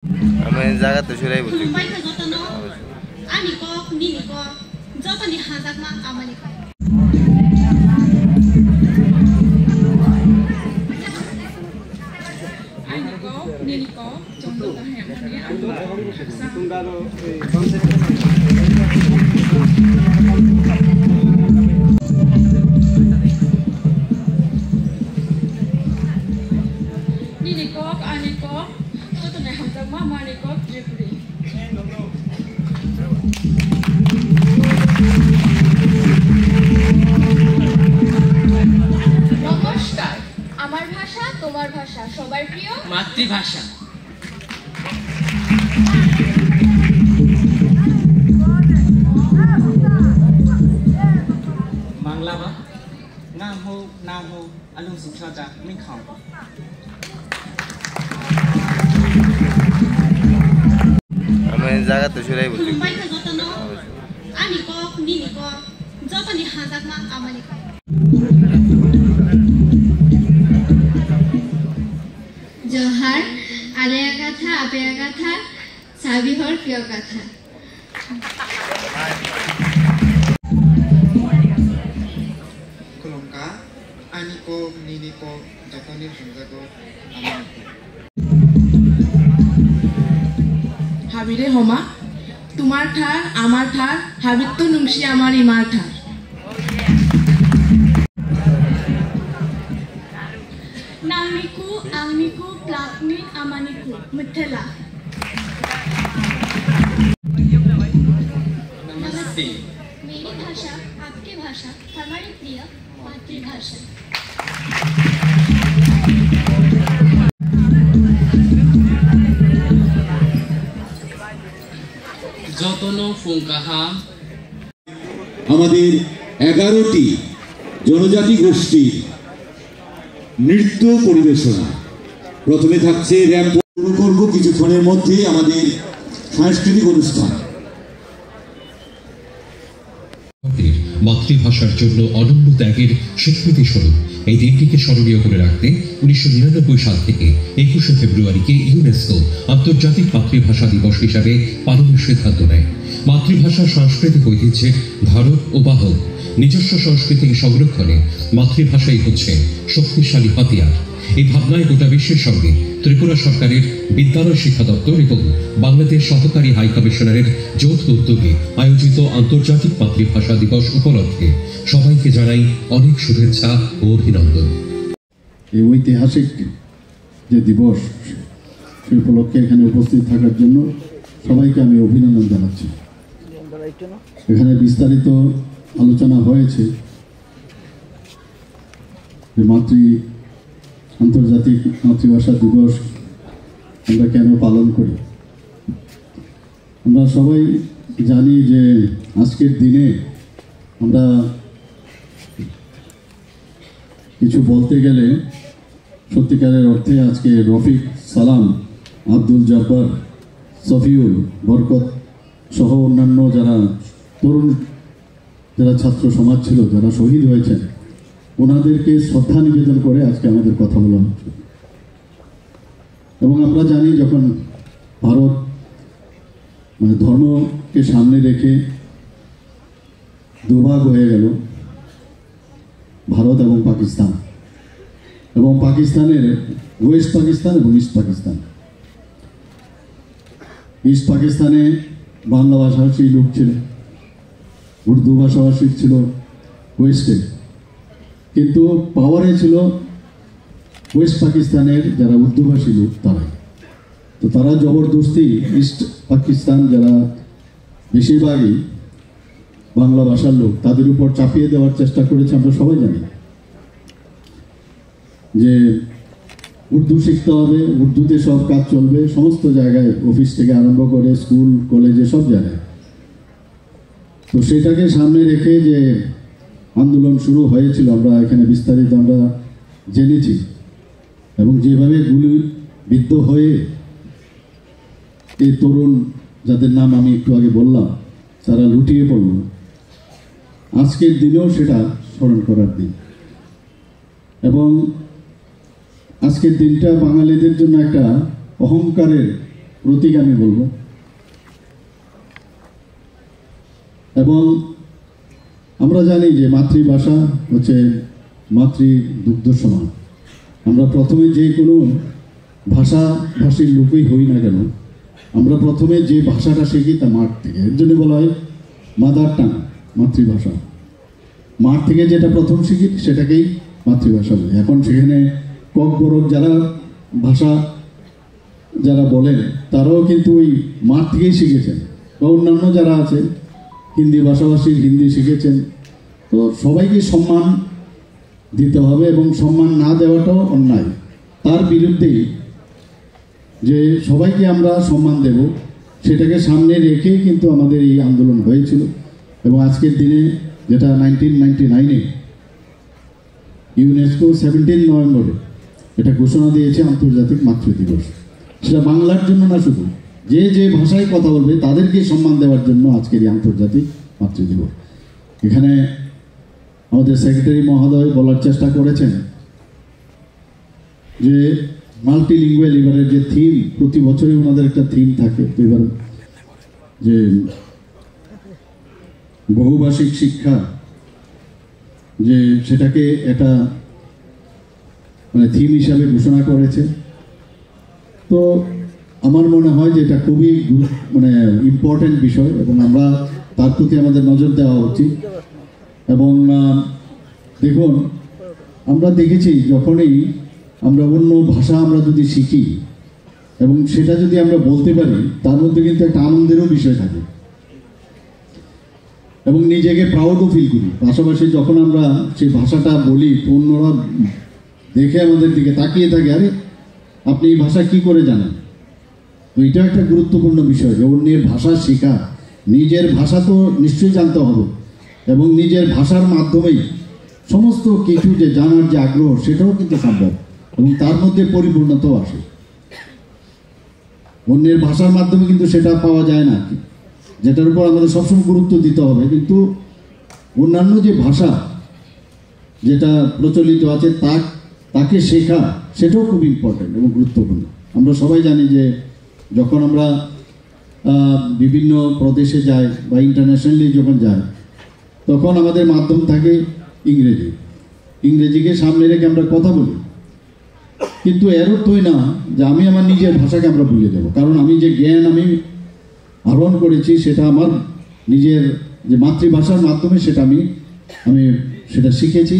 আমি জায়গাতে সরাই বলছি নমস্কার, আমার ভাষা তোমার ভাষা সবার প্রিয় মাতৃভাষা। বাংলা বা নাম হোক নাম হোক আলু শিক্ষা মিন খাও আমি জায়গাতে সরাই বলছি জহার আলেয়া কথা আপেয়া কথা সাবিহর প্রিয় কথা খুলুমকা আনিকো নিনিকো যতনি সংজাগো হাবিরে হমা তোমার ঠার আমার ঠার হাবির তো নুংসি আমার ইমার ঠার नामिकु आंनिकु प्लाकनी अमानिकु मिथिला नमस्ते मेरी भाषा आपकी भाषा हमारी प्रिय मातृभाषा যতনো ফুঙ্কাহা আমাদের 11টি জনজাতি গোষ্ঠীর নৃত্য পরিবেশনা প্রথমে থাকছে র্যাম্প শুরু করব কিছুক্ষণের মধ্যে আমাদের সাংস্কৃতিক অনুষ্ঠান মাতৃভাষার জন্য অনন্য ত্যাগের স্বীকৃতি স্বরূপ এই দিনটিকে স্মরণীয় করে রাখতে 1999 সাল থেকে 21শে ফেব্রুয়ারিকে ইউনেস্কো আন্তর্জাতিক মাতৃভাষা দিবস হিসাবে পালনের সিদ্ধান্ত নেয়। মাতৃভাষা সাংস্কৃতিক ঐতিহ্যের ধারক ও বাহক, নিজস্ব সংস্কৃতিকে সংরক্ষণে মাতৃভাষাই হচ্ছে শক্তিশালী হাতিয়ার। এই ভাবনায় গোটা বিশ্বের সঙ্গে ত্রিপুরা সরকারের বিদ্যালয় শিক্ষা দপ্তর এবং বাংলাদেশ সহকারী হাই কমিশনারের যৌথ উদ্যোগে আয়োজিত আন্তর্জাতিক মাতৃভাষা দিবস উপলক্ষে সবাইকে জানাই অনেক শুভেচ্ছা ও অভিনন্দন। এই ঐতিহাসিক যে দিবস সেই উপলক্ষে এখানে উপস্থিত থাকার জন্য সবাইকে আমি অভিনন্দন জানাচ্ছি। এখানে বিস্তারিত আলোচনা হয়েছে যে আন্তর্জাতিক মাতৃভাষা দিবস আমরা কেন পালন করি। আমরা সবাই জানি যে আজকের দিনে আমরা কিছু বলতে গেলে সত্যিকারের অর্থে আজকে রফিক, সালাম, আব্দুল জব্বার, সফিউল, বরকত সহ অন্যান্য যারা তরুণ যারা ছাত্র সমাজ ছিল, যারা শহীদ হয়েছেন, ওনাদেরকে শ্রদ্ধা নিবেদন করে আজকে আমাদের কথা বলা হচ্ছে। এবং আমরা জানি যখন ভারত ধর্মকে সামনে রেখে দুভাগ হয়ে গেল, ভারত এবং পাকিস্তান, এবং পাকিস্তানের ওয়েস্ট পাকিস্তান এবং ইস্ট পাকিস্তান। ইস্ট পাকিস্তানে বাংলা ভাষাভাষী লোক ছিল, উর্দু ভাষাভাষী ছিল ওয়েস্টে, কিন্তু পাওয়ারে ছিল ওয়েস্ট পাকিস্তানের যারা উর্দুভাষী লোক তারাই। তো তারা জবরদস্তি ইস্ট পাকিস্তান যারা বেশিরভাগই বাংলা ভাষার লোক, তাদের উপর চাপিয়ে দেওয়ার চেষ্টা করেছে। আমরা সবাই জানি যে উর্দু শিখতে হবে, উর্দুতে সব কাজ চলবে, সমস্ত জায়গায়, অফিস থেকে আরম্ভ করে স্কুল কলেজে সব জায়গায়। তো সেটাকে সামনে রেখে যে আন্দোলন শুরু হয়েছিল আমরা এখানে বিস্তারিত আমরা জেনেছি, এবং যেভাবে গুলিবিদ্ধ হয়ে এই তরুণ যাদের নাম আমি একটু আগে বললাম তারা লুটিয়ে পড়ল, আজকের দিনেও সেটা স্মরণ করার দিন। এবং আজকের দিনটা বাঙালিদের জন্য একটা অহংকারের প্রতীক আমি বলবো। এবং আমরা জানি যে মাতৃভাষা হচ্ছে মাতৃদুগ্ধ সমান। আমরা প্রথমে যে কোনো ভাষাভাষীর লোকই হই না কেন, আমরা প্রথমে যে ভাষাটা শিখি তা মাঠ থেকে। এর জন্য বলা হয় মাদার টাং, মাতৃভাষা। মাঠ থেকে যেটা প্রথম শিখি সেটাকেই মাতৃভাষা বলি। এখন সেখানে ককবরক যারা ভাষা যারা বলেন তারাও কিন্তু ওই মাঠ থেকেই শিখেছেন, বা অন্যান্য যারা আছে হিন্দি ভাষাভাষীর হিন্দি শিখেছেন। তো সবাইকে সম্মান দিতে হবে এবং সম্মান না দেওয়াটাও অন্যায়। তার বিরুদ্ধেই যে সবাইকে আমরা সম্মান দেব সেটাকে সামনে রেখে কিন্তু আমাদের এই আন্দোলন হয়েছিল। এবং আজকের দিনে যেটা 1999-এ ইউনেস্কো 17 নভেম্বরে এটা ঘোষণা দিয়েছে আন্তর্জাতিক মাতৃ দিবস। সেটা বাংলার জন্য না, শুধু যে যে ভাষায় কথা বলবে তাদেরকে সম্মান দেওয়ার জন্য আজকের এই আন্তর্জাতিক মাতৃ দিবস। এখানে আমাদের সেক্রেটারি মহোদয় বলার চেষ্টা করেছেন যে মাল্টিলিঙ্গুয়াল, এবারের যে থিম, প্রতি বছরই ওনাদের একটা থিম থাকে, তো এবার যে বহুভাষিক শিক্ষা, যে সেটাকে একটা মানে থিম হিসাবে ঘোষণা করেছে। তো আমার মনে হয় যে এটা খুবই মানে ইম্পর্টেন্ট বিষয় এবং আমরা তার প্রতি আমাদের নজর দেওয়া উচিত। এবং দেখুন, আমরা দেখেছি যখনই আমরা অন্য ভাষা আমরা যদি শিখি এবং সেটা যদি আমরা বলতে পারি, তার মধ্যে কিন্তু একটা আনন্দেরও বিষয় থাকে এবং নিজেকে প্রাউডও ফিল করি। পাশাপাশি যখন আমরা সেই ভাষাটা বলি তো অন্যরা দেখে আমাদের দিকে তাকিয়ে থাকে, আরে আপনি এই ভাষা কি করে জানেন? তো এটা একটা গুরুত্বপূর্ণ বিষয় যে অন্যের ভাষা শেখা। নিজের ভাষা তো নিশ্চয়ই জানতে হবে এবং নিজের ভাষার মাধ্যমেই সমস্ত কিছু যে জানার যে আগ্রহ সেটাও কিন্তু সম্ভব এবং তার মধ্যে পরিপূর্ণতাও আসে। অন্যের ভাষার মাধ্যমে কিন্তু সেটা পাওয়া যায় না, যেটার উপর আমাদের সবসময় গুরুত্ব দিতে হবে। কিন্তু অন্যান্য যে ভাষা যেটা প্রচলিত আছে তাকে শেখা, সেটাও খুব ইম্পর্টেন্ট এবং গুরুত্বপূর্ণ। আমরা সবাই জানি যে যখন আমরা বিভিন্ন প্রদেশে যাই বা ইন্টারন্যাশনালি যখন যাই, তখন আমাদের মাধ্যম থাকে ইংরেজিকে সামনে রেখে আমরা কথা বলি। কিন্তু এর অর্থই না যে আমি আমার নিজের ভাষাকে আমরা ভুলে দেবো, কারণ আমি যে জ্ঞান আমি আহরণ করেছি সেটা আমার নিজের যে মাতৃভাষার মাধ্যমে সেটা আমি সেটা শিখেছি।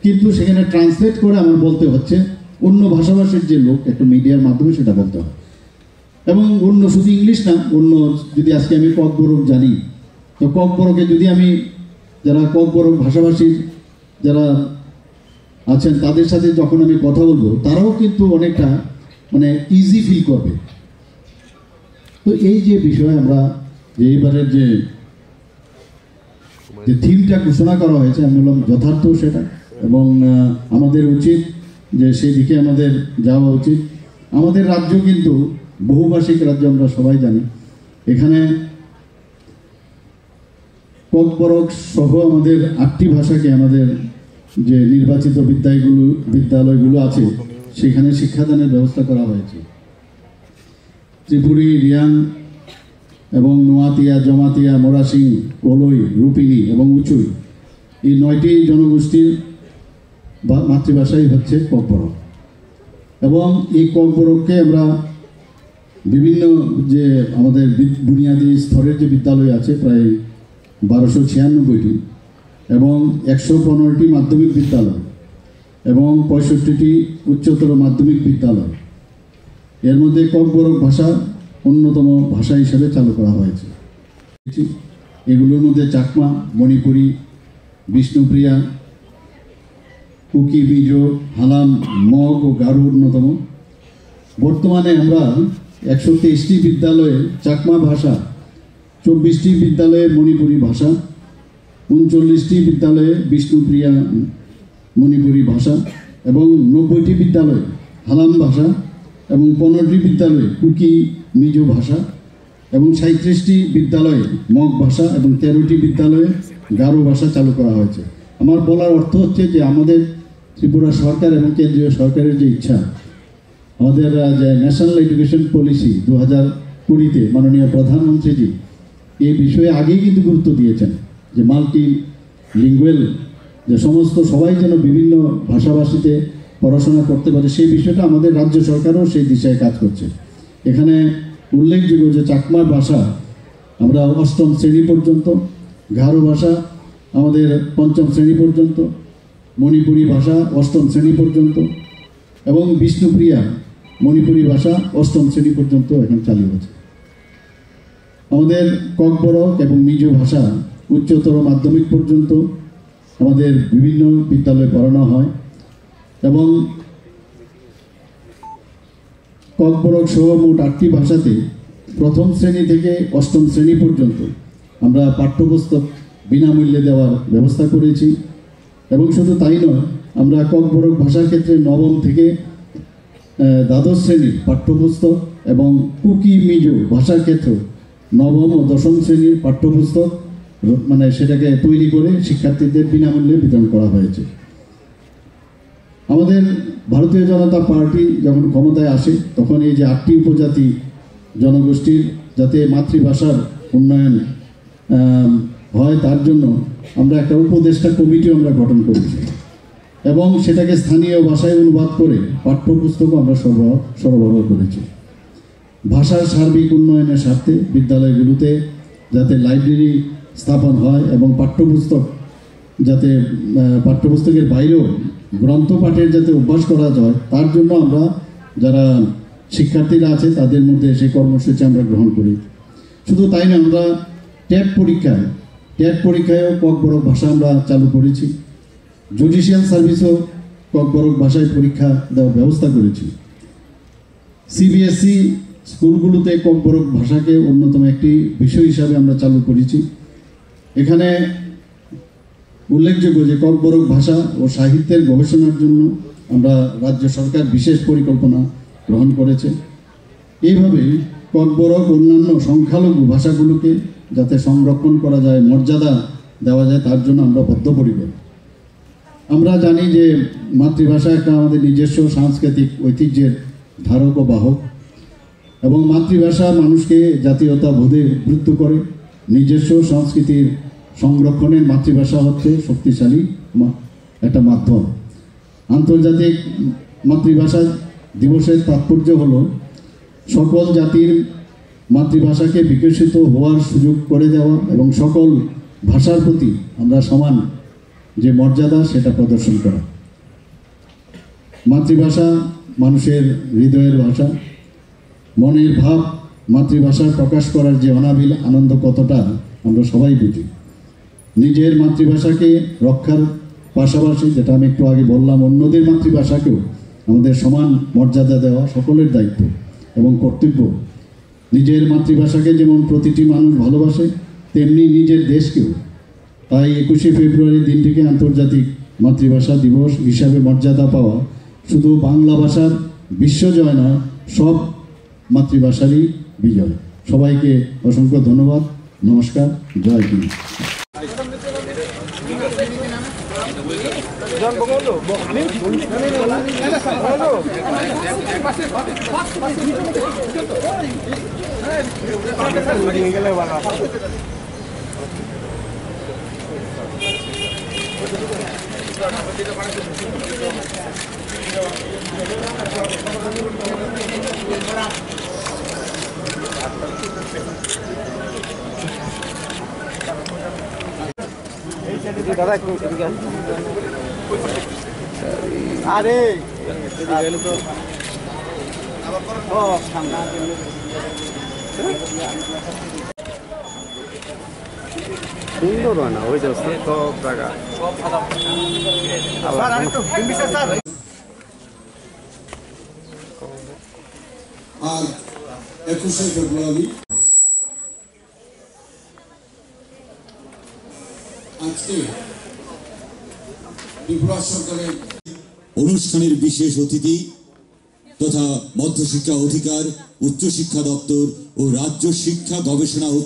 কিন্তু সেখানে ট্রান্সলেট করে আমার বলতে হচ্ছে অন্য ভাষাভাষীর যে লোক একটা মিডিয়ার মাধ্যমে সেটা বলতে হয়। এবং অন্য শুধু ইংলিশ না, অন্য যদি আজকে আমি ককবরক জানি, তো ককবরকে যদি আমি যারা ককবরক ভাষাভাষীর যারা আছেন তাদের সাথে যখন আমি কথা বলবো, তারাও কিন্তু অনেকটা মানে ইজি ফিল করবে। তো এই যে বিষয় আমরা যে এইবারের যে থিমটা ঘোষণা করা হয়েছে, আমি বললাম যথার্থ সেটা, এবং আমাদের উচিত যে সেই দিকে আমাদের যাওয়া উচিত। আমাদের রাজ্য কিন্তু বহুভাষিক রাজ্য, আমরা সবাই জানি। এখানে ককবরক সহ আমাদের 8টি ভাষাকে আমাদের যে নির্বাচিত বিদ্যালয়গুলো আছে সেখানে শিক্ষাদানের ব্যবস্থা করা হয়েছে। ত্রিপুরী, রিয়াং এবং নোয়াতিয়া, জমাতিয়া, মোরাসিং, কলই, রূপিনী এবং উচুই, এই 9টি জনগোষ্ঠীর মাতৃভাষাই হচ্ছে ককবরক। এবং এই ককবরককে আমরা বিভিন্ন যে আমাদের বুনিয়াদী স্তরের যে বিদ্যালয় আছে প্রায় 1296টি এবং 115টি মাধ্যমিক বিদ্যালয় এবং 65টি উচ্চতর মাধ্যমিক বিদ্যালয়, এর মধ্যে ককবরক ভাষা অন্যতম ভাষা হিসেবে চালু করা হয়েছে। এগুলোর মধ্যে চাকমা, মণিপুরি, বিষ্ণুপ্রিয়া, কুকি, মিজো, হালাম, মগ ও গারো অন্যতম। বর্তমানে আমরা 123টি বিদ্যালয়ে চাকমা ভাষা, 24টি বিদ্যালয়ে মণিপুরি ভাষা, 39টি বিদ্যালয়ে বিষ্ণুপ্রিয়া মণিপুরি ভাষা এবং 90টি বিদ্যালয়ে হালাম ভাষা এবং 15টি বিদ্যালয়ে কুকি, মিজো ভাষা এবং 37টি বিদ্যালয়ে মগ ভাষা এবং 13টি বিদ্যালয়ে গারো ভাষা চালু করা হয়েছে। আমার বলার অর্থ হচ্ছে যে আমাদের ত্রিপুরা সরকার এবং কেন্দ্রীয় সরকারের যে ইচ্ছা, আমাদের যে ন্যাশনাল এডুকেশন পলিসি 2000 পুরীতে মাননীয় প্রধানমন্ত্রীজি এই বিষয়ে আগেই কিন্তু গুরুত্ব দিয়েছেন যে মাল্টি লিঙ্গুয়াল, যে সমস্ত সবাই যেন বিভিন্ন ভাষাভাষীতে পড়াশোনা করতে পারে, সেই বিষয়টা আমাদের রাজ্য সরকারও সেই দিশায় কাজ করছে। এখানে উল্লেখযোগ্য যে চাকমা ভাষা আমরা 8ম শ্রেণী পর্যন্ত, গারো ভাষা আমাদের 5ম শ্রেণী পর্যন্ত, মণিপুরি ভাষা 8ম শ্রেণী পর্যন্ত এবং বিষ্ণুপ্রিয়া মণিপুরি ভাষা 8ম শ্রেণী পর্যন্ত এখন চালু হচ্ছে। আমাদের ককবরক এবং মিজো ভাষা উচ্চতর মাধ্যমিক পর্যন্ত আমাদের বিভিন্ন বিদ্যালয়ে পড়ানো হয় এবং ককবরক সহ মোট 8টি ভাষাতে 1ম শ্রেণী থেকে 8ম শ্রেণী পর্যন্ত আমরা পাঠ্যপুস্তক বিনামূল্যে দেওয়ার ব্যবস্থা করেছি। এবং শুধু তাই নয়, আমরা ককবরক ভাষার ক্ষেত্রে 9ম থেকে 12ম শ্রেণীর পাঠ্যপুস্তক এবং কুকি মিজো ভাষার ক্ষেত্রে 9ম ও 10ম শ্রেণীর পাঠ্যপুস্তক মানে সেটাকে তৈরি করে শিক্ষার্থীদের বিনামূল্যে বিতরণ করা হয়েছে। আমাদের ভারতীয় জনতা পার্টি যখন ক্ষমতায় আসে তখন এই যে 8টি উপজাতি জনগোষ্ঠীর যাতে মাতৃভাষার উন্নয়ন হয় তার জন্য আমরা একটা উপদেষ্টা কমিটি আমরা গঠন করেছি এবং সেটাকে স্থানীয় ভাষায় অনুবাদ করে পাঠ্যপুস্তকও আমরা সরবরাহ করেছি। ভাষার সার্বিক উন্নয়নের স্বার্থে বিদ্যালয়গুলোতে যাতে লাইব্রেরি স্থাপন হয় এবং পাঠ্যপুস্তকের বাইরেও গ্রন্থ পাঠের যাতে অভ্যাস করা যায় তার জন্য আমরা যারা শিক্ষার্থীরা আছে তাদের মধ্যে সেই কর্মসূচি আমরা গ্রহণ করি। শুধু তাই না, আমরা ট্যাট পরীক্ষায়ও ককবরক ভাষা আমরা চালু করেছি। জুডিশিয়াল সার্ভিসও ককবরক ভাষায় পরীক্ষা দেওয়ার ব্যবস্থা করেছি। CBSE স্কুলগুলোতে ককবরক ভাষাকে অন্যতম একটি বিষয় হিসাবে আমরা চালু করেছি। এখানে উল্লেখযোগ্য যে ককবরক ভাষা ও সাহিত্যের গবেষণার জন্য আমরা রাজ্য সরকার বিশেষ পরিকল্পনা গ্রহণ করেছে। এইভাবে ককবরক অন্যান্য সংখ্যালঘু ভাষাগুলোকে যাতে সংরক্ষণ করা যায়, মর্যাদা দেওয়া যায় তার জন্য আমরা বদ্ধপরিকর। আমরা জানি যে মাতৃভাষা একটা আমাদের নিজস্ব সাংস্কৃতিক ঐতিহ্যের ধারক ও বাহক এবং মাতৃভাষা মানুষকে জাতীয়তাবোধে উদ্বুদ্ধ করে। নিজস্ব সংস্কৃতির সংরক্ষণের মাতৃভাষা হচ্ছে শক্তিশালী একটা মাধ্যম। আন্তর্জাতিক মাতৃভাষা দিবসের তাৎপর্য হলো সকল জাতির মাতৃভাষাকে বিকশিত হওয়ার সুযোগ করে দেওয়া এবং সকল ভাষার প্রতি আমরা সমান যে মর্যাদা সেটা প্রদর্শন করা। মাতৃভাষা মানুষের হৃদয়ের ভাষা, মনের ভাব মাতৃভাষা প্রকাশ করার যে অনাবিল আনন্দ কতটা আমরা সবাই বুঝি। নিজের মাতৃভাষাকে রক্ষার পাশাপাশি, যেটা আমি একটু আগে বললাম, অন্যদের মাতৃভাষাকেও আমাদের সমান মর্যাদা দেওয়া সকলের দায়িত্ব এবং কর্তব্য। নিজের মাতৃভাষাকে যেমন প্রতিটি মানুষ ভালোবাসে তেমনি নিজের দেশকেও। তাই 21শে ফেব্রুয়ারি দিনটিকে আন্তর্জাতিক মাতৃভাষা দিবস হিসাবে মর্যাদা পাওয়া শুধু বাংলা ভাষার বিশ্বজয় নয়, সব মাতৃভাষারই বিজয়। সবাইকে অসংখ্য ধন্যবাদ। নমস্কার। জয় হিন্দ। আরে সুন্দর হয় না ওই যে সব জায়গা আর 21শে ফেব্রুয়ারি আজকে ত্রিপুরা সরকারের অনুষ্ঠানের বিশেষ অতিথি তথা মধ্যশিক্ষা অধিকার, উচ্চশিক্ষা দপ্তর ও রাজ্য শিক্ষা গবেষণা ও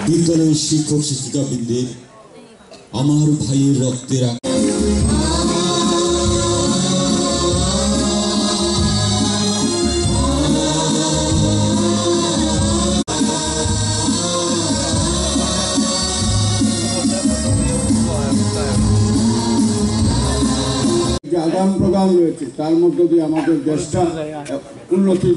বিদ্যালয়ের শিক্ষক শিক্ষিকা বৃন্দের আমার ভাইয়ের রক্তের আদান প্রদান রয়েছে, তার মধ্য দিয়ে আমাদের দেশটা উন্নতির